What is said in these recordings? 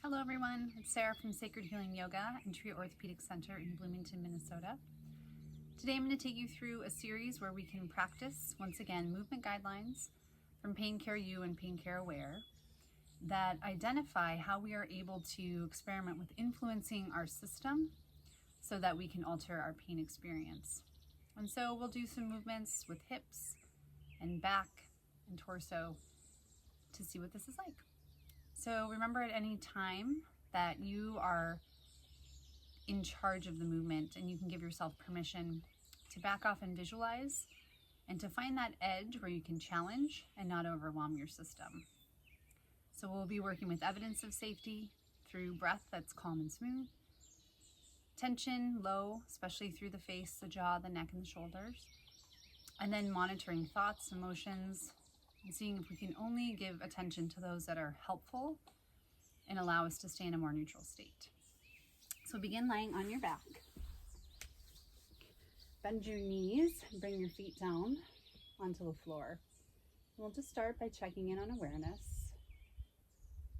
Hello everyone, it's Sarah from Sacred Healing Yoga and Trio Orthopedic Center in Bloomington, Minnesota. Today I'm going to take you through a series where we can practice, once again, movement guidelines from Pain Care U and Pain Care Aware that identify how we are able to experiment with influencing our system so that we can alter our pain experience. And so we'll do some movements with hips and back and torso to see what this is like. So remember at any time that you are in charge of the movement and you can give yourself permission to back off and visualize and to find that edge where you can challenge and not overwhelm your system. So we'll be working with evidence of safety through breath that's calm and smooth, tension low, especially through the face, the jaw, the neck, and the shoulders, and then monitoring thoughts, emotions, and seeing if we can only give attention to those that are helpful and allow us to stay in a more neutral state. So begin lying on your back. Bend your knees and bring your feet down onto the floor. We'll just start by checking in on awareness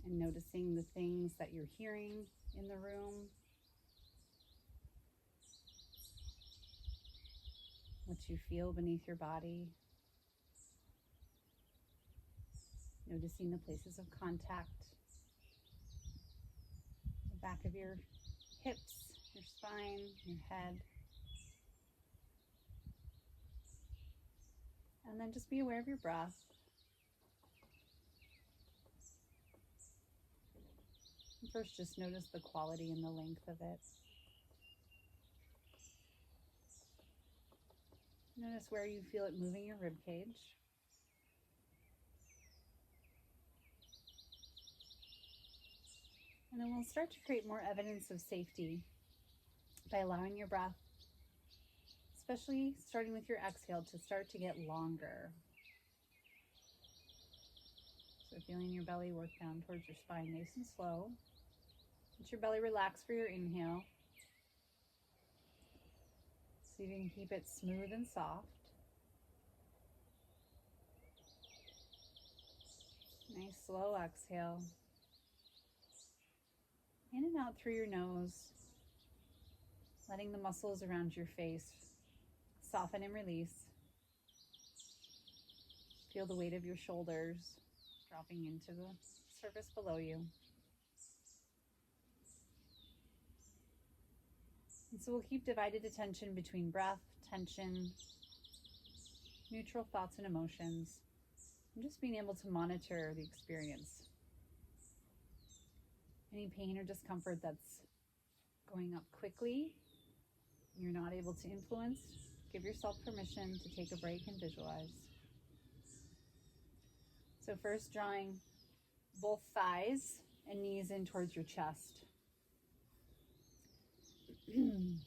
and noticing the things that you're hearing in the room, what you feel beneath your body. Noticing the places of contact, the back of your hips, your spine, your head. And then just be aware of your breath. And first, just notice the quality and the length of it. Notice where you feel it moving your rib cage. And then we'll start to create more evidence of safety by allowing your breath, especially starting with your exhale, to start to get longer. So feeling your belly work down towards your spine nice and slow. Let your belly relax for your inhale. See if you can keep it smooth and soft. Nice slow exhale. In and out through your nose, letting the muscles around your face soften and release. Feel the weight of your shoulders dropping into the surface below you. And so we'll keep divided attention between breath, tension, neutral thoughts and emotions, and just being able to monitor the experience. Any pain or discomfort that's going up quickly, you're not able to influence, give yourself permission to take a break and visualize. So first, drawing both thighs and knees in towards your chest. And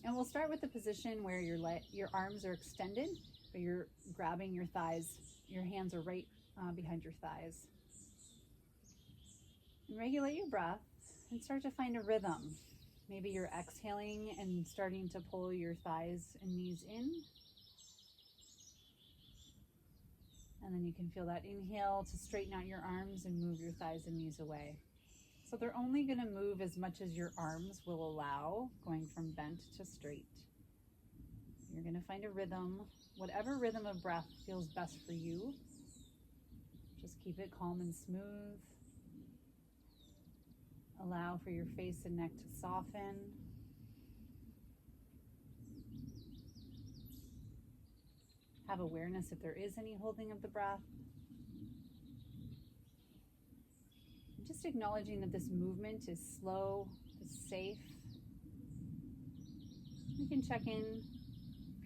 we'll start with the position where your arms are extended, but you're grabbing your thighs. Your hands are right behind your thighs. And regulate your breath and start to find a rhythm. Maybe you're exhaling and starting to pull your thighs and knees in. And then you can feel that inhale to straighten out your arms and move your thighs and knees away. So they're only going to move as much as your arms will allow, going from bent to straight. You're going to find a rhythm, whatever rhythm of breath feels best for you. Just keep it calm and smooth. Allow for your face and neck to soften. Have awareness if there is any holding of the breath. Just acknowledging that this movement is slow, is safe. We can check in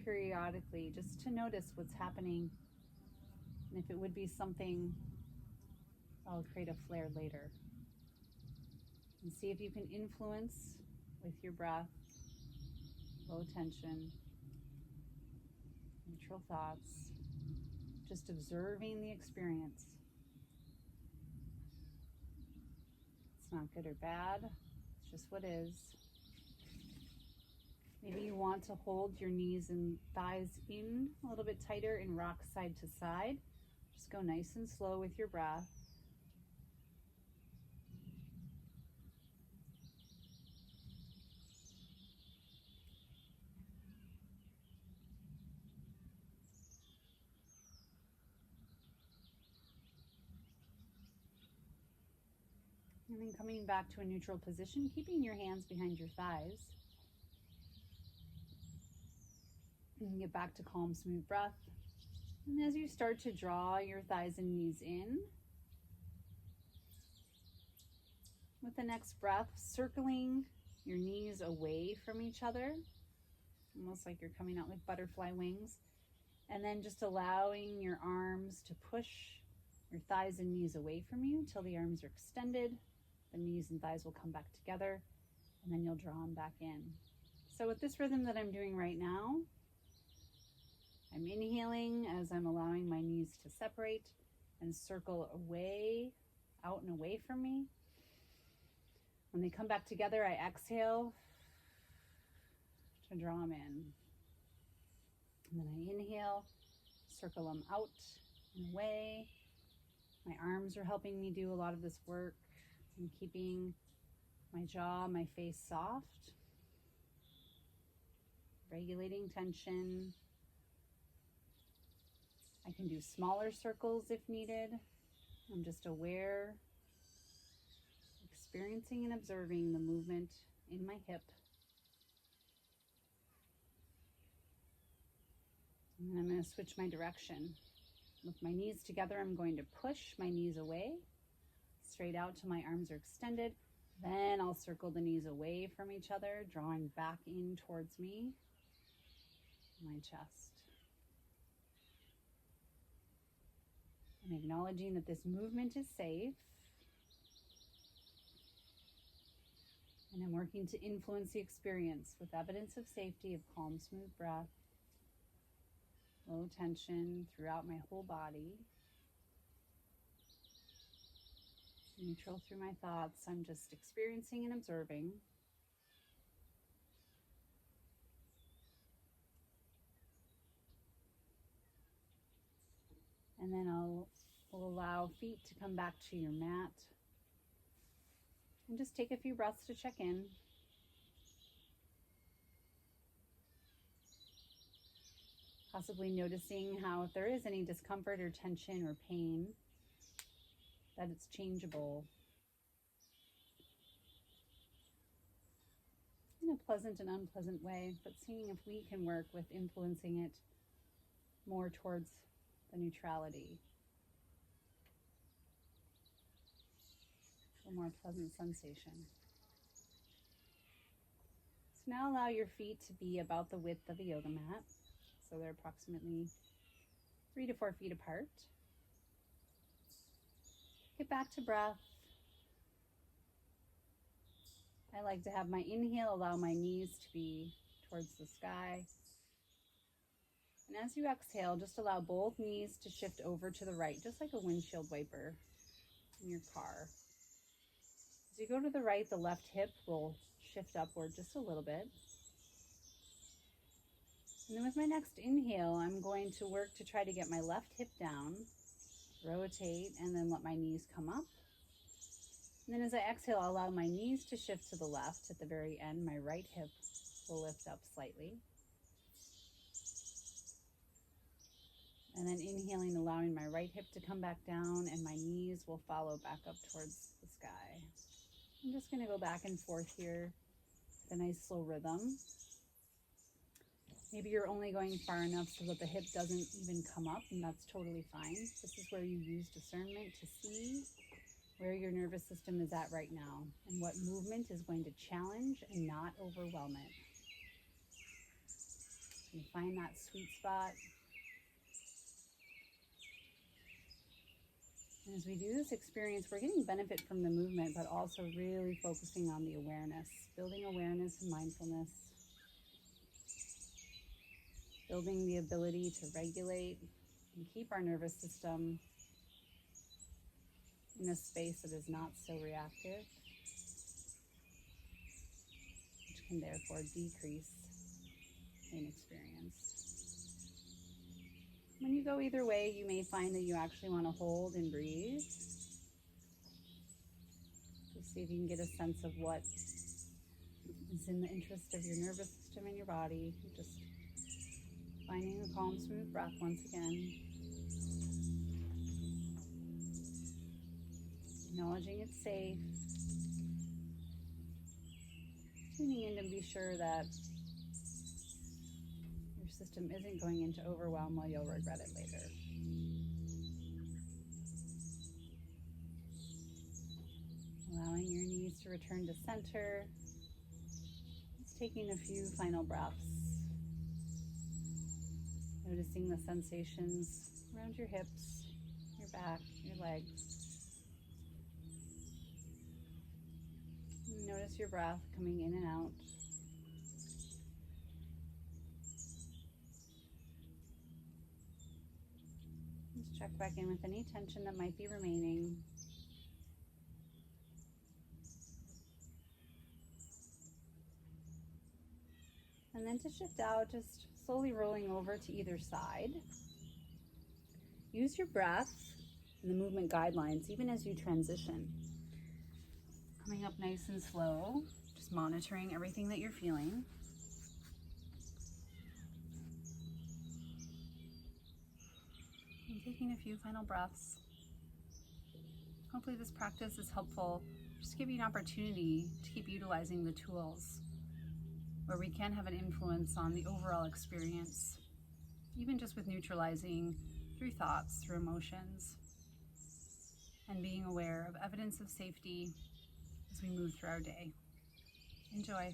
periodically just to notice what's happening, and if it would be something that'll create a flare later. And see if you can influence with your breath, low tension, neutral thoughts, just observing the experience. It's not good or bad, it's just what is. Maybe you want to hold your knees and thighs in a little bit tighter and rock side to side. Just go nice and slow with your breath. And then coming back to a neutral position, keeping your hands behind your thighs. And get back to calm, smooth breath. And as you start to draw your thighs and knees in, with the next breath, circling your knees away from each other, almost like you're coming out like butterfly wings. And then just allowing your arms to push your thighs and knees away from you until the arms are extended. The knees and thighs will come back together, and then you'll draw them back in. So with this rhythm that I'm doing right now, I'm inhaling as I'm allowing my knees to separate and circle away, out and away from me. When they come back together, I exhale to draw them in. And then I inhale, circle them out and away. My arms are helping me do a lot of this work. I'm keeping my jaw, my face soft, regulating tension. I can do smaller circles if needed. I'm just aware, experiencing and observing the movement in my hip. And I'm going to switch my direction. With my knees together, I'm going to push my knees away, straight out till my arms are extended. Then I'll circle the knees away from each other, drawing back in towards me, my chest. I'm acknowledging that this movement is safe. And I'm working to influence the experience with evidence of safety of calm, smooth breath, low tension throughout my whole body. Neutral through my thoughts. I'm just experiencing and observing. And then we'll allow feet to come back to your mat. And just take a few breaths to check in. Possibly noticing how if there is any discomfort or tension or pain, that it's changeable in a pleasant and unpleasant way, but seeing if we can work with influencing it more towards the neutrality, a more pleasant sensation. So now allow your feet to be about the width of a yoga mat. So they're approximately 3 to 4 feet apart. Get back to breath. I like to have my inhale allow my knees to be towards the sky. And as you exhale, just allow both knees to shift over to the right, just like a windshield wiper in your car. As you go to the right, the left hip will shift upward just a little bit. And then with my next inhale, I'm going to work to try to get my left hip down, rotate, and then let my knees come up. And then as I exhale, I'll allow my knees to shift to the left. At the very end, my right hip will lift up slightly. And then inhaling, allowing my right hip to come back down, and my knees will follow back up towards the sky. I'm just going to go back and forth here with a nice slow rhythm. Maybe you're only going far enough so that the hip doesn't even come up, and that's totally fine. This is where you use discernment to see where your nervous system is at right now and what movement is going to challenge and not overwhelm it. You find that sweet spot. And as we do this experience, we're getting benefit from the movement, but also really focusing on the awareness, building awareness and mindfulness, building the ability to regulate and keep our nervous system in a space that is not so reactive, which can therefore decrease pain experience. When you go either way, you may find that you actually want to hold and breathe. Just see if you can get a sense of what is in the interest of your nervous system and your body. Just finding a calm, smooth breath once again. Acknowledging it's safe. Tuning in to be sure that your system isn't going into overwhelm while you'll regret it later. Allowing your knees to return to center. Just taking a few final breaths. Noticing the sensations around your hips, your back, your legs. Notice your breath coming in and out. Just check back in with any tension that might be remaining. And then to shift out, just slowly rolling over to either side. Use your breath and the movement guidelines even as you transition. Coming up nice and slow, just monitoring everything that you're feeling. And taking a few final breaths. Hopefully this practice is helpful. Just give you an opportunity to keep utilizing the tools where we can have an influence on the overall experience, even just with neutralizing through thoughts, through emotions, and being aware of evidence of safety as we move through our day. Enjoy.